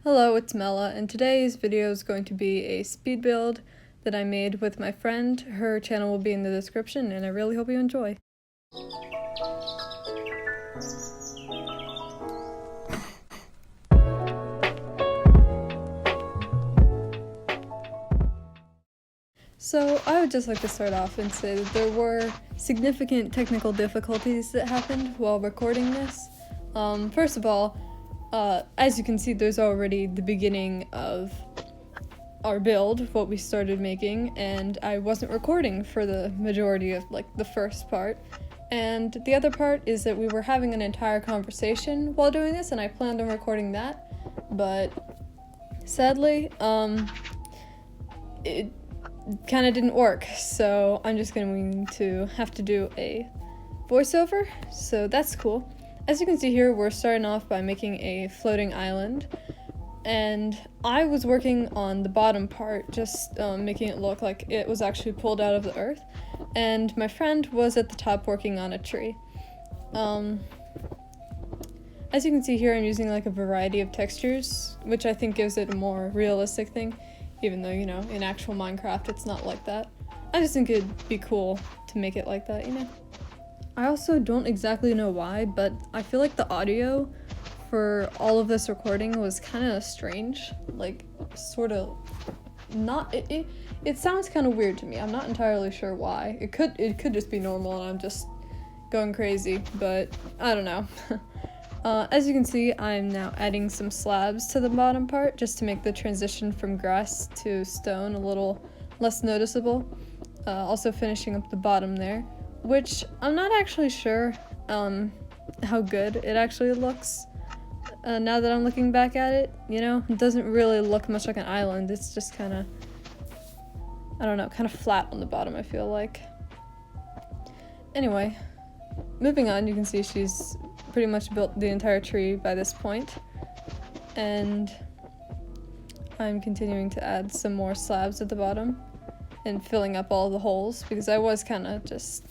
Hello, it's Mella, and today's video is going to be a speed build that I made with my friend. Her channel will be in the description, and I really hope you enjoy. So I would just like to start off and say that there were significant technical difficulties that happened while recording this. First of all, as you can see, there's already the beginning of our build, what we started making, and I wasn't recording for the majority of the first part. And the other part is that we were having an entire conversation while doing this, and I planned on recording that, but sadly, it kind of didn't work, so I'm just going to have to do a voiceover, so that's cool. As you can see here, we're starting off by making a floating island, and I was working on the bottom part, just making it look like it was actually pulled out of the earth, and my friend was at the top working on a tree. As you can see here, I'm using a variety of textures, which I think gives it a more realistic thing, even though, in actual Minecraft it's not like that. I just think it'd be cool to make it like that, I also don't exactly know why, but I feel like the audio for all of this recording was kind of strange, sort of not, it sounds kind of weird to me. I'm not entirely sure why. It could just be normal and I'm just going crazy, but I don't know. As you can see, I'm now adding some slabs to the bottom part just to make the transition from grass to stone a little less noticeable. Also finishing up the bottom there, which I'm not actually sure how good it actually looks now that I'm looking back at it, It doesn't really look much like an island, it's just kind of, I don't know, kind of flat on the bottom, I feel like. Anyway, moving on, you can see she's pretty much built the entire tree by this point, and I'm continuing to add some more slabs at the bottom and filling up all the holes, because I was kind of just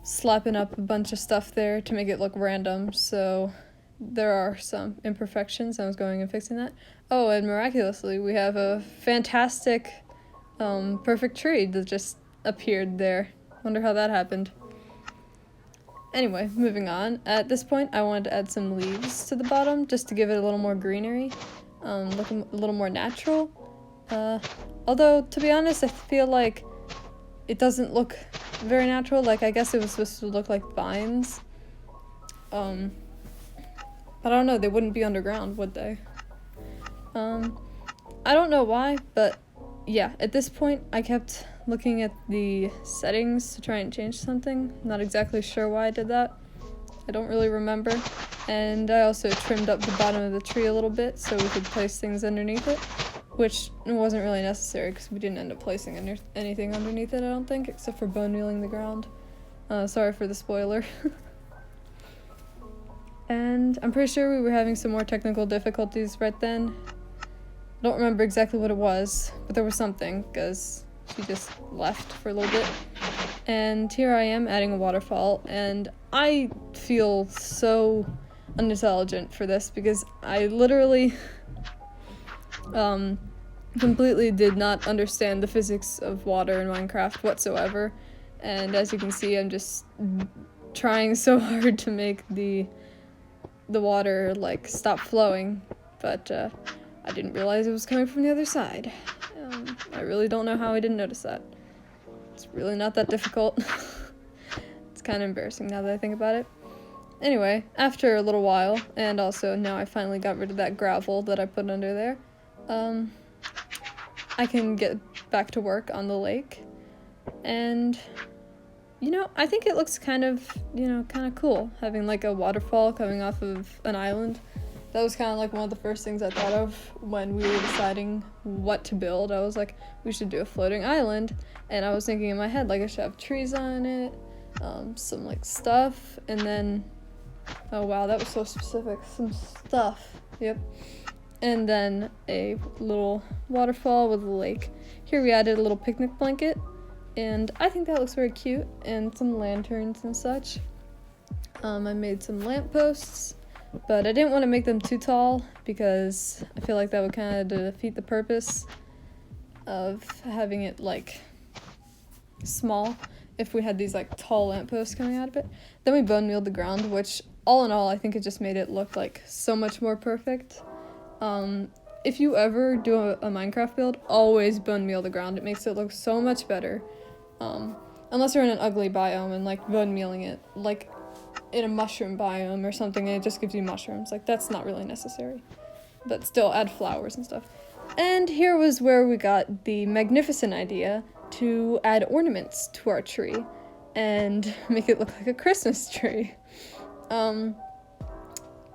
slapping up a bunch of stuff there to make it look random, so there are some imperfections. I was going and fixing that. Oh, and miraculously we have a fantastic perfect tree that just appeared there. Wonder how that happened. Anyway, moving on. At this point I wanted to add some leaves to the bottom just to give it a little more greenery, look a little more natural. Although, to be honest, I feel like it doesn't look very natural. I guess it was supposed to look like vines. But I don't know, they wouldn't be underground, would they? I don't know why, but yeah, at this point I kept looking at the settings to try and change something. Not exactly sure why I did that. I don't really remember. And I also trimmed up the bottom of the tree a little bit so we could place things underneath it, which wasn't really necessary because we didn't end up placing anything underneath it, I don't think, except for bone mealing the ground. Sorry for the spoiler. And I'm pretty sure we were having some more technical difficulties right then. I don't remember exactly what it was, but there was something, because she just left for a little bit. And here I am adding a waterfall, and I feel so unintelligent for this because I literally completely did not understand the physics of water in Minecraft whatsoever. And as you can see, I'm just trying so hard to make the water stop flowing, but I didn't realize it was coming from the other side. I really don't know how I didn't notice that. It's really not that difficult. It's kind of embarrassing now that I think about it. Anyway, after a little while, and also now I finally got rid of that gravel that I put under there, I can get back to work on the lake, and I think it looks kind of cool, having a waterfall coming off of an island. That was kind of one of the first things I thought of when we were deciding what to build. I was like, we should do a floating island, and I was thinking in my head, I should have trees on it, some stuff, and then, oh wow, that was so specific, some stuff, yep. And then a little waterfall with a lake. Here we added a little picnic blanket, and I think that looks very cute, and some lanterns and such. I made some lampposts, But I didn't want to make them too tall because I feel like that would kind of defeat the purpose of having it like small if we had these like tall lampposts coming out of it. Then we bone mealed the ground, which all in all I think it just made it look like so much more perfect. If you ever do a Minecraft build, always bone meal the ground. It makes it look so much better. Unless you're in an ugly biome and like bone mealing it like in a mushroom biome or something and it just gives you mushrooms, like that's not really necessary. But still add flowers and stuff. And here was where we got the magnificent idea to add ornaments to our tree and make it look like a Christmas tree.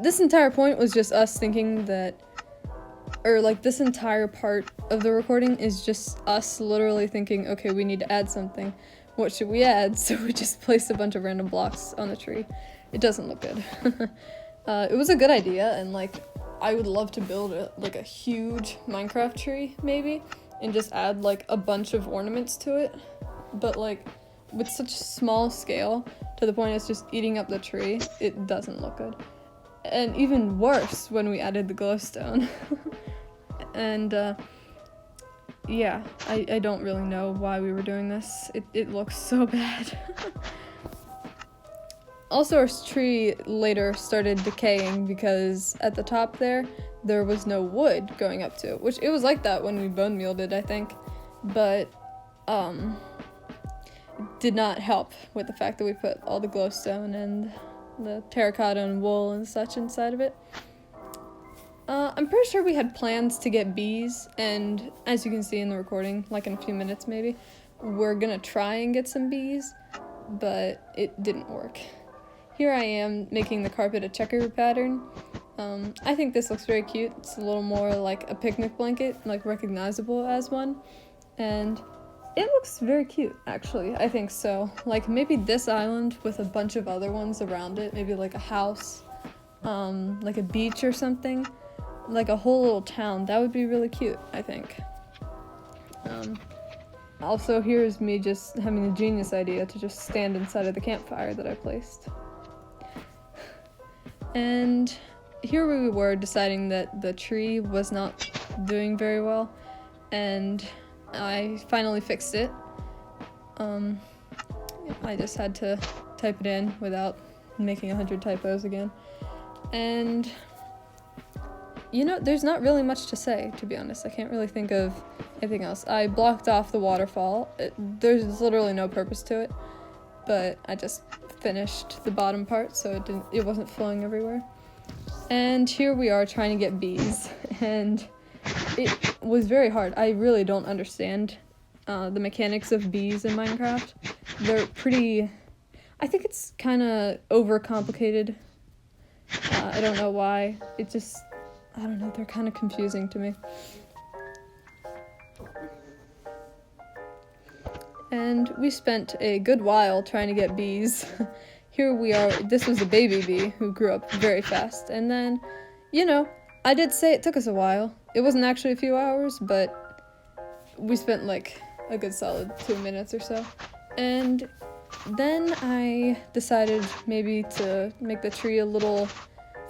This entire point was just us thinking that, or like this entire part of the recording is just us literally thinking, okay, we need to add something. What should we add? So we just placed a bunch of random blocks on the tree. It doesn't look good. It was a good idea, and like I would love to build a huge Minecraft tree maybe and just add like a bunch of ornaments to it, but like with such small scale to the point it's just eating up the tree, it doesn't look good. And even worse when we added the glowstone. And yeah, I don't really know why we were doing this. It looks so bad. Also, our tree later started decaying because at the top there was no wood going up to it, which it was like that when we bone mealed it, I think. But it did not help with the fact that we put all the glowstone and the terracotta and wool and such inside of it. I'm pretty sure we had plans to get bees, and as you can see in the recording, like in a few minutes maybe, we're gonna try and get some bees, but it didn't work. Here I am making the carpet a checker pattern. I think this looks very cute. It's a little more like a picnic blanket, like recognizable as one, and it looks very cute, actually. I think so. Like maybe this island with a bunch of other ones around it, maybe like a house, like a beach or something, like a whole little town. That would be really cute, I think. Also, here's me just having a genius idea to just stand inside of the campfire that I placed. And here we were deciding that the tree was not doing very well, and I finally fixed it. I just had to type it in without making 100 typos again. And you know, there's not really much to say, to be honest. I can't really think of anything else. I blocked off the waterfall. There's literally no purpose to it, but I just finished the bottom part so it wasn't flowing everywhere. And here we are trying to get bees, and it was very hard. I really don't understand the mechanics of bees in Minecraft. They're pretty... I think it's kind of overcomplicated. I don't know why. It just... I don't know, they're kind of confusing to me. And we spent a good while trying to get bees. Here we are. This was a baby bee who grew up very fast. And then, you know, I did say it took us a while. It wasn't actually a few hours, but we spent like a good solid 2 minutes or so. And then I decided maybe to make the tree a little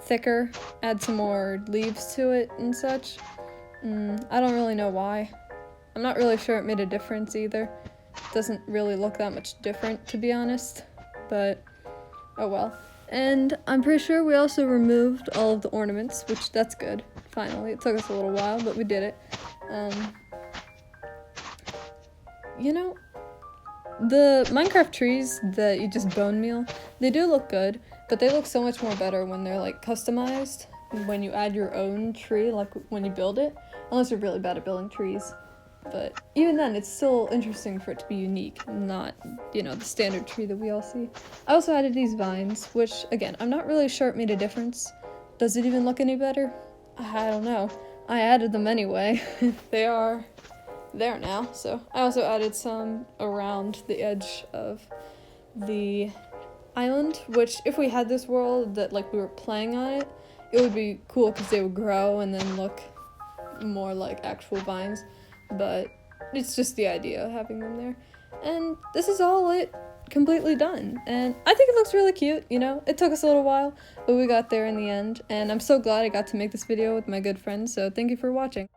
thicker, add some more leaves to it and such. I don't really know why. I'm not really sure it made a difference either. It doesn't really look that much different, to be honest, but oh well. And I'm pretty sure we also removed all of the ornaments, which that's good. Finally, it took us a little while, but we did it. You know, the Minecraft trees that you just bone meal, they do look good, but they look so much more better when they're like customized, when you add your own tree, like when you build it, unless you're really bad at building trees. But even then, it's still interesting for it to be unique, not, you know, the standard tree that we all see. I also added these vines, which, again, I'm not really sure it made a difference. Does it even look any better? I don't know. I added them anyway. They are there now, so. I also added some around the edge of the island, which if we had this world that like we were playing on it, it would be cool because they would grow and then look more like actual vines, but it's just the idea of having them there. And this is all it completely done, and I think it looks really cute, you know? It took us a little while, but we got there in the end, and I'm so glad I got to make this video with my good friends, so thank you for watching.